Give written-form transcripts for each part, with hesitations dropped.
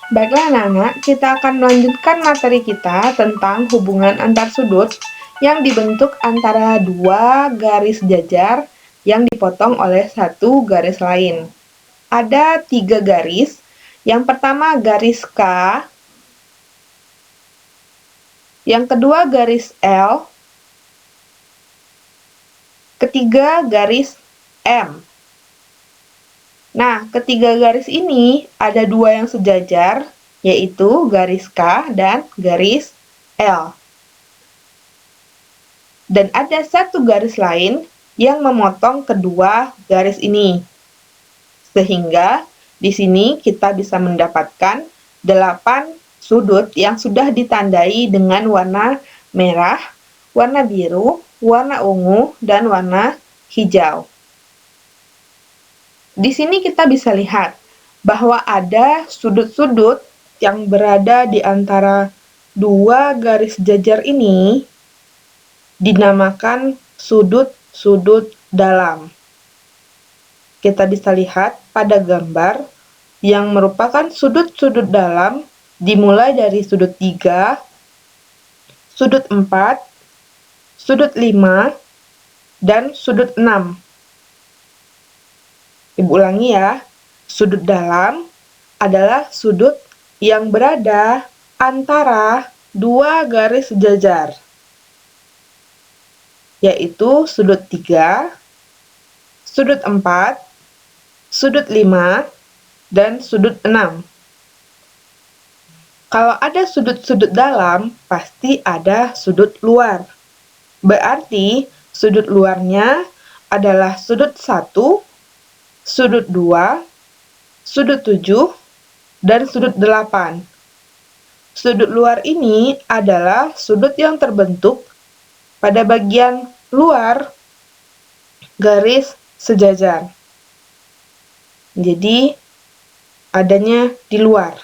Baiklah anak-anak, kita akan melanjutkan materi kita tentang hubungan antar sudut yang dibentuk antara dua garis jajar yang dipotong oleh satu garis lain. Ada 3 garis. Yang pertama garis K, yang kedua garis L, ketiga garis M. Nah, ketiga garis ini ada 2 yang sejajar, yaitu garis K dan garis L. Dan ada satu garis lain yang memotong kedua garis ini. Sehingga di sini kita bisa mendapatkan 8 sudut yang sudah ditandai dengan warna merah, warna biru, warna ungu, dan warna hijau. Di sini kita bisa lihat bahwa ada sudut-sudut yang berada di antara dua garis jajar ini dinamakan sudut-sudut dalam. Kita bisa lihat pada gambar yang merupakan sudut-sudut dalam dimulai dari sudut 3, sudut 4, sudut 5, dan sudut 6. Ibu ulangi ya, sudut dalam adalah sudut yang berada antara dua garis jajar, yaitu sudut 3, sudut 4, sudut 5, dan sudut 6. Kalau ada sudut-sudut dalam, pasti ada sudut luar. Berarti sudut luarnya adalah sudut 1, sudut 2, sudut 7, dan sudut 8. Sudut luar ini adalah sudut yang terbentuk pada bagian luar garis sejajar. Jadi, adanya di luar.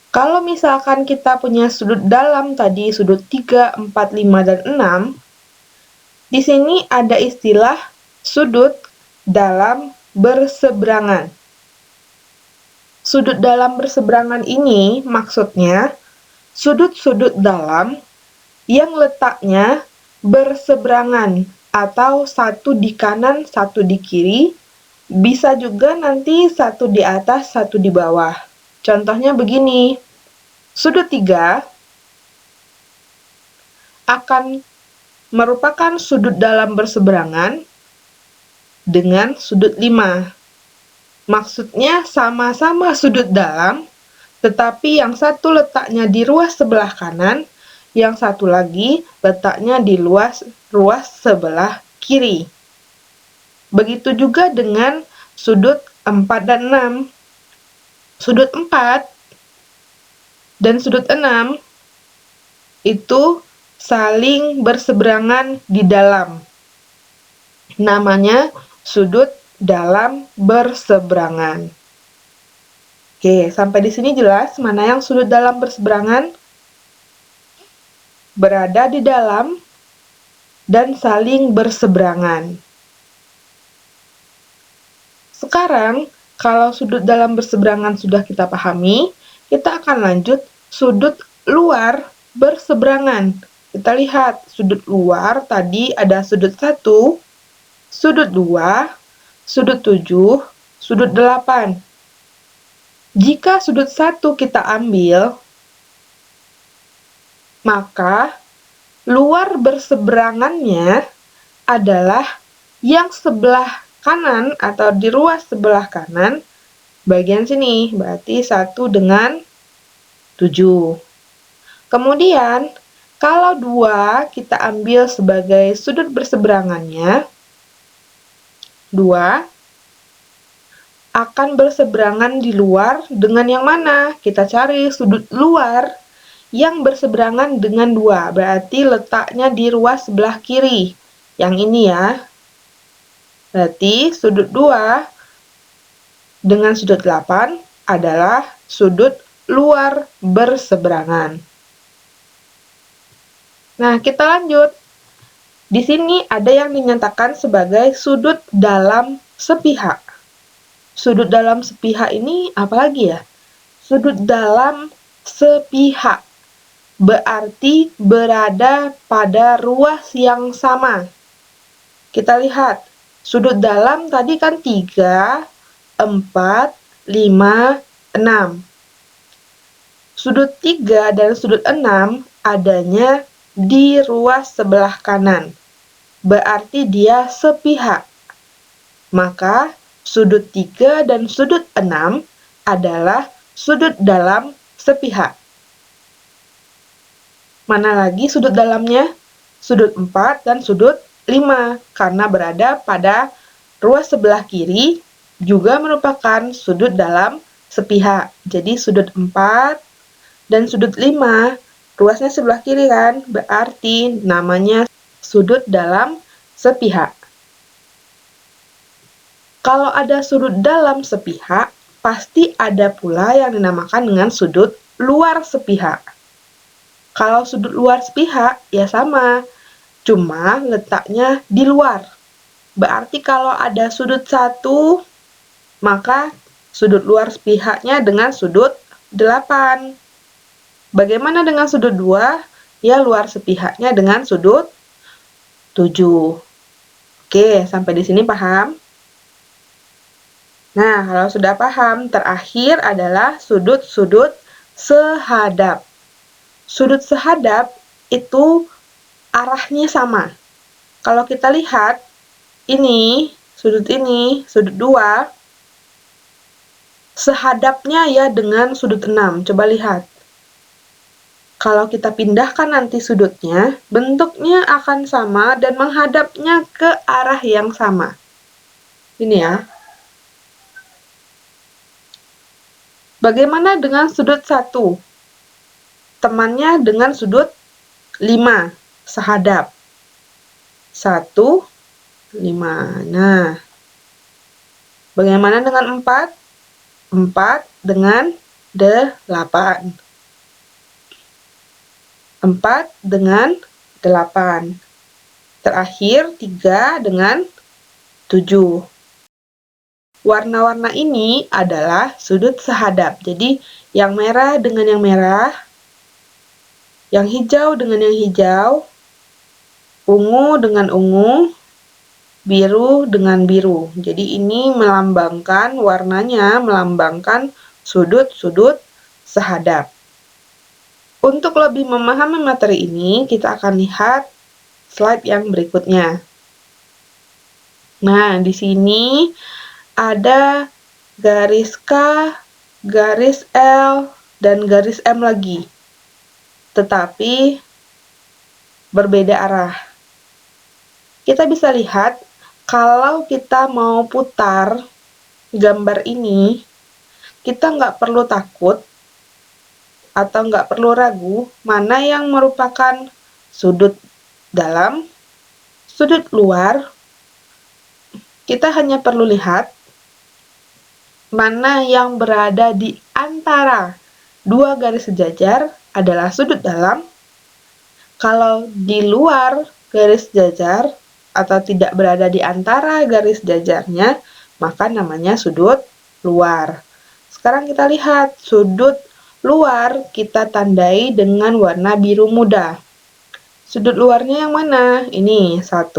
Kalau misalkan kita punya sudut dalam tadi, sudut 3, 4, 5, dan 6, di sini ada istilah sudut dalam berseberangan. Sudut dalam berseberangan ini maksudnya sudut-sudut dalam yang letaknya berseberangan atau satu di kanan, satu di kiri, bisa juga nanti satu di atas, satu di bawah. Contohnya begini, sudut 3 akan merupakan sudut dalam berseberangan dengan sudut 5. Maksudnya sama-sama sudut dalam, tetapi yang satu letaknya di ruas sebelah kanan, yang satu lagi letaknya di ruas sebelah kiri. Begitu juga dengan sudut 4 dan 6. Sudut 4 dan sudut 6 itu saling berseberangan di dalam. Namanya sudut dalam berseberangan. Oke, sampai di sini jelas mana yang sudut dalam berseberangan? Berada di dalam dan saling berseberangan. Sekarang, kalau sudut dalam berseberangan sudah kita pahami, kita akan lanjut sudut luar berseberangan. Kita lihat sudut luar tadi ada sudut 1, sudut 2, sudut 7, sudut 8. Jika sudut 1 kita ambil, maka luar berseberangannya adalah yang sebelah kanan atau di ruas sebelah kanan bagian sini, berarti 1 dengan 7. Kemudian, kalau 2 kita ambil sebagai sudut berseberangannya, 2 akan berseberangan di luar dengan yang mana? Kita cari sudut luar yang berseberangan dengan 2, berarti letaknya di ruas sebelah kiri. Yang ini ya. Berarti sudut 2 dengan sudut 8 adalah sudut luar berseberangan. Nah, kita lanjut. Di sini ada yang dinyatakan sebagai sudut dalam sepihak. Sudut dalam sepihak ini apa lagi ya? sudut dalam sepihak, berarti berada pada ruas yang sama. Kita lihat, sudut dalam tadi kan 3, 4, 5, 6. Sudut 3 dan sudut 6 adanya di ruas sebelah kanan, berarti dia sepihak. Maka, sudut 3 dan sudut 6 adalah sudut dalam sepihak. Mana lagi sudut dalamnya? Sudut 4 dan sudut 5, karena berada pada ruas sebelah kiri juga merupakan sudut dalam sepihak. Jadi sudut 4 dan sudut 5, ruasnya sebelah kiri kan? Berarti namanya sudut dalam sepihak. Kalau ada sudut dalam sepihak, pasti ada pula yang dinamakan dengan sudut luar sepihak. Kalau sudut luar sepihak, ya sama, cuma letaknya di luar. Berarti kalau ada sudut 1, maka sudut luar sepihaknya dengan sudut 8. Bagaimana dengan sudut 2? Ya, luar sepihaknya dengan sudut 7. Oke, sampai di sini paham? Nah, kalau sudah paham, terakhir adalah sudut-sudut sehadap. Sudut sehadap itu arahnya sama. Kalau kita lihat, ini, sudut 2, sehadapnya ya dengan sudut 6. Coba lihat. Kalau kita pindahkan nanti sudutnya, bentuknya akan sama dan menghadapnya ke arah yang sama. Ini ya. Bagaimana dengan sudut 1? Temannya dengan sudut 5, sehadap. 1, 5. Nah, bagaimana dengan 4? 4 dengan 8. 4 dengan 8. Terakhir, 3 dengan 7. Warna-warna ini adalah sudut sehadap. Jadi, yang merah dengan yang merah, yang hijau dengan yang hijau, ungu dengan ungu, biru dengan biru. Jadi ini melambangkan, warnanya melambangkan sudut-sudut sehadap. Untuk lebih memahami materi ini, kita akan lihat slide yang berikutnya. Nah, di sini ada garis K, garis L, dan garis M lagi. Tetapi berbeda arah. Kita bisa lihat, kalau kita mau putar gambar ini, kita nggak perlu takut atau nggak perlu ragu mana yang merupakan sudut dalam, sudut luar. Kita hanya perlu lihat mana yang berada di antara dua garis sejajar adalah sudut dalam. Kalau di luar garis sejajar atau tidak berada di antara garis sejajarnya, maka namanya sudut luar. Sekarang kita lihat sudut luar kita tandai dengan warna biru muda. Sudut luarnya yang mana? Ini 1,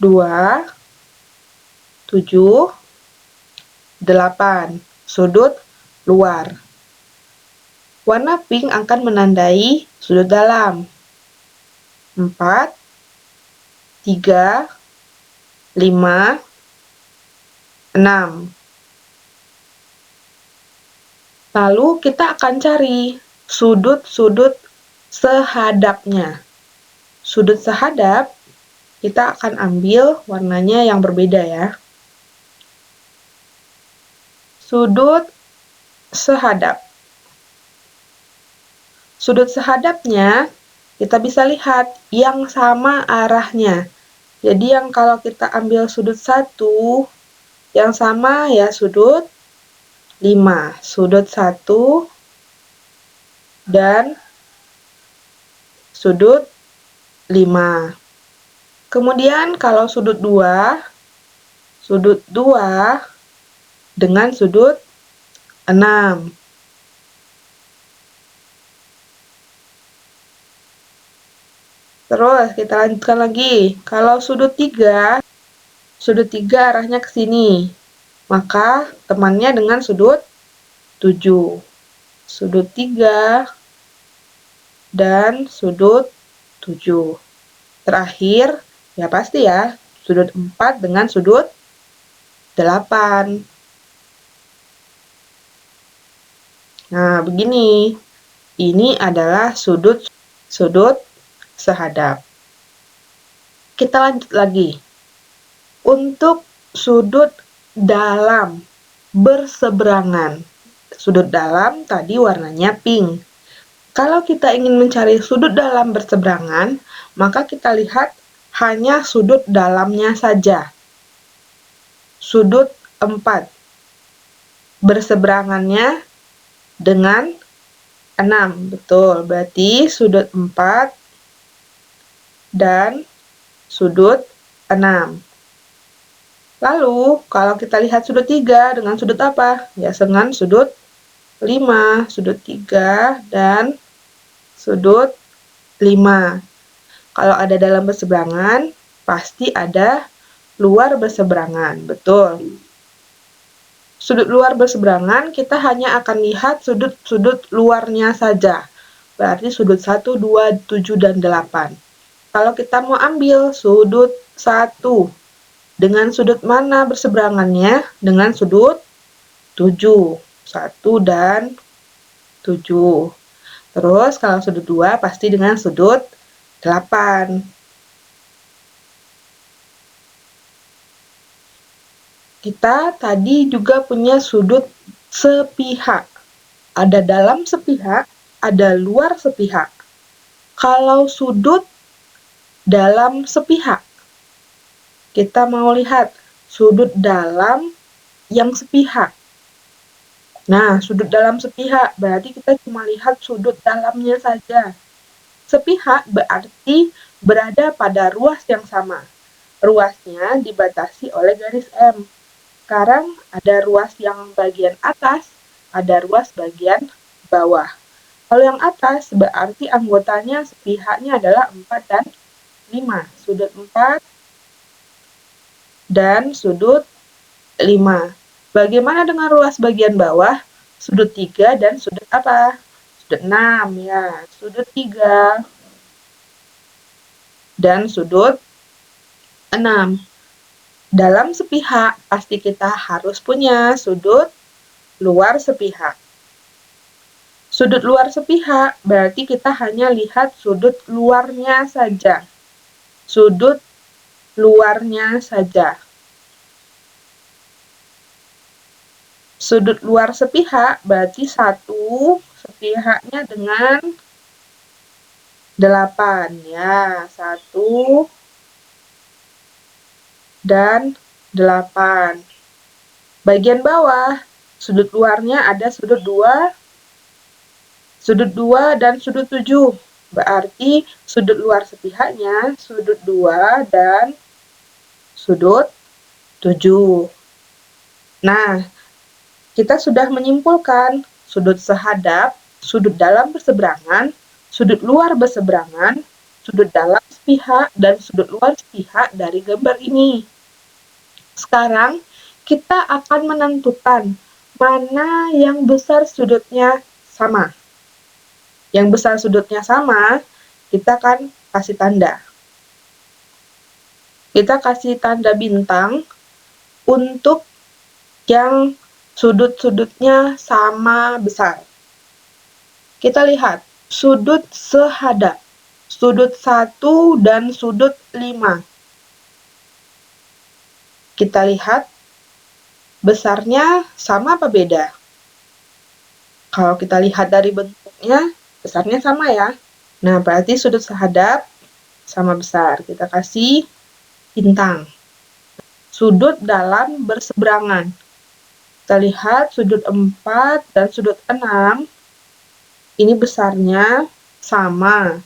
2, 7, 8. Sudut luar. Warna pink akan menandai sudut dalam. 4, 3, 5, 6. Lalu kita akan cari sudut-sudut sehadapnya. Sudut sehadap kita akan ambil warnanya yang berbeda ya. Sudut sehadap. Sudut sehadapnya kita bisa lihat yang sama arahnya. Jadi yang kalau kita ambil sudut 1, yang sama ya sudut 5. Sudut 1 dan sudut 5. Kemudian kalau sudut 2 dengan sudut 6. Terus kita lanjutkan lagi. Kalau sudut 3 arahnya ke sini, maka temannya dengan sudut 7. Sudut 3 dan sudut 7. Terakhir, ya pasti ya, sudut 4 dengan sudut 8. Nah, begini. Ini adalah sudut sehadap. Kita lanjut lagi. Untuk sudut dalam berseberangan. Sudut dalam tadi warnanya pink. Kalau kita ingin mencari sudut dalam berseberangan, maka kita lihat hanya sudut dalamnya saja. Sudut 4. Berseberangannya dengan 6. Betul, berarti sudut 4 dan sudut 6. Lalu, kalau kita lihat sudut 3 dengan sudut apa? Ya, dengan sudut 5. Sudut 3 dan sudut 5. Kalau ada dalam berseberangan, pasti ada luar berseberangan. Betul. Sudut luar berseberangan, kita hanya akan lihat sudut-sudut luarnya saja. Berarti sudut 1, 2, 7, dan 8. Kalau kita mau ambil sudut 1, dengan sudut mana berseberangannya? Dengan sudut 7. 1 dan 7. Terus kalau sudut 2 pasti dengan sudut 8. Kita tadi juga punya sudut sepihak. Ada dalam sepihak, ada luar sepihak. Kalau sudut dalam sepihak, kita mau lihat sudut dalam yang sepihak. Nah, sudut dalam sepihak berarti kita cuma lihat sudut dalamnya saja. Sepihak berarti berada pada ruas yang sama. Ruasnya dibatasi oleh garis M. Sekarang ada ruas yang bagian atas, ada ruas bagian bawah. Kalau yang atas berarti anggotanya sepihaknya adalah 4 dan 5. Sudut 4 dan sudut 5. Bagaimana dengan ruas bagian bawah? Sudut 3 dan sudut apa? Sudut 6 ya. Sudut 3 dan sudut 6. Dalam sepihak pasti kita harus punya sudut luar sepihak. Sudut luar sepihak berarti kita hanya lihat sudut luarnya saja. Sudut luarnya saja. Sudut luar sepihak berarti 1 sepihaknya dengan 8 ya. 1 dan 8. Bagian bawah, sudut luarnya ada sudut 2 dan sudut 7. Berarti sudut luar sepihaknya sudut 2 dan sudut 7. Nah, kita sudah menyimpulkan sudut sehadap, sudut dalam berseberangan, sudut luar berseberangan, sudut dalam sepihak, dan sudut luar sepihak dari gambar ini. Sekarang, kita akan menentukan mana yang besar sudutnya sama. Yang besar sudutnya sama, kita akan kasih tanda. Kita kasih tanda bintang untuk yang sudut-sudutnya sama besar. Kita lihat sudut sehadap, sudut 1 dan sudut 5. Kita lihat besarnya sama apa beda? Kalau kita lihat dari bentuknya, besarnya sama ya. Nah, berarti sudut sehadap sama besar. Kita kasih bintang. Sudut dalam berseberangan. Kita lihat sudut 4 dan sudut 6. Ini besarnya sama.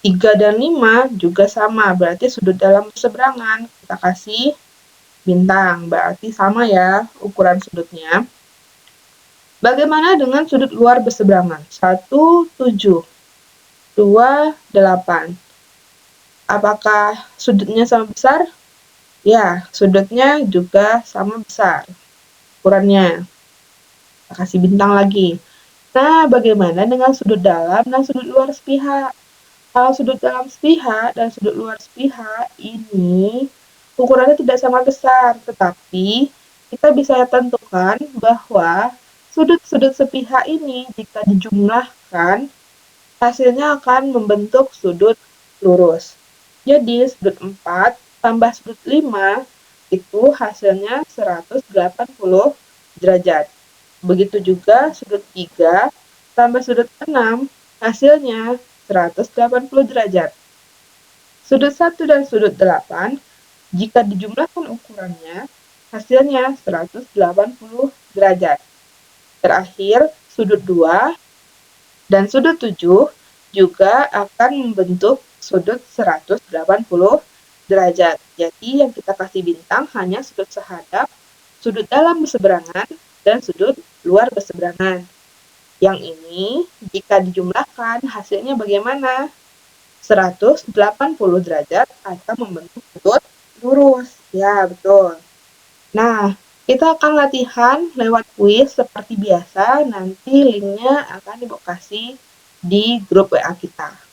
3 dan 5 juga sama. Berarti sudut dalam berseberangan. Kita kasih bintang. Berarti sama ya ukuran sudutnya. Bagaimana dengan sudut luar berseberangan? 1, 7, 2, 8. Apakah sudutnya sama besar? Ya, sudutnya juga sama besar ukurannya. Kita kasih bintang lagi. Nah, bagaimana dengan sudut dalam dan sudut luar sepihak? Kalau sudut dalam sepihak dan sudut luar sepihak ini ukurannya tidak sama besar, tetapi kita bisa tentukan bahwa sudut-sudut sepihak ini jika dijumlahkan hasilnya akan membentuk sudut lurus. Jadi sudut 4 tambah sudut 5 itu hasilnya 180 derajat. Begitu juga sudut 3 tambah sudut 6 hasilnya 180 derajat. Sudut 1 dan sudut 8 jika dijumlahkan ukurannya hasilnya 180 derajat. Terakhir, sudut 2 dan sudut 7 juga akan membentuk sudut 180 derajat. Jadi yang kita kasih bintang hanya sudut sehadap, sudut dalam berseberangan, dan sudut luar berseberangan. Yang ini jika dijumlahkan hasilnya bagaimana? 180 derajat atau membentuk sudut lurus. Ya, betul. Nah, kita akan latihan lewat kuis seperti biasa, nanti linknya akan Ibu kasih di grup WA kita.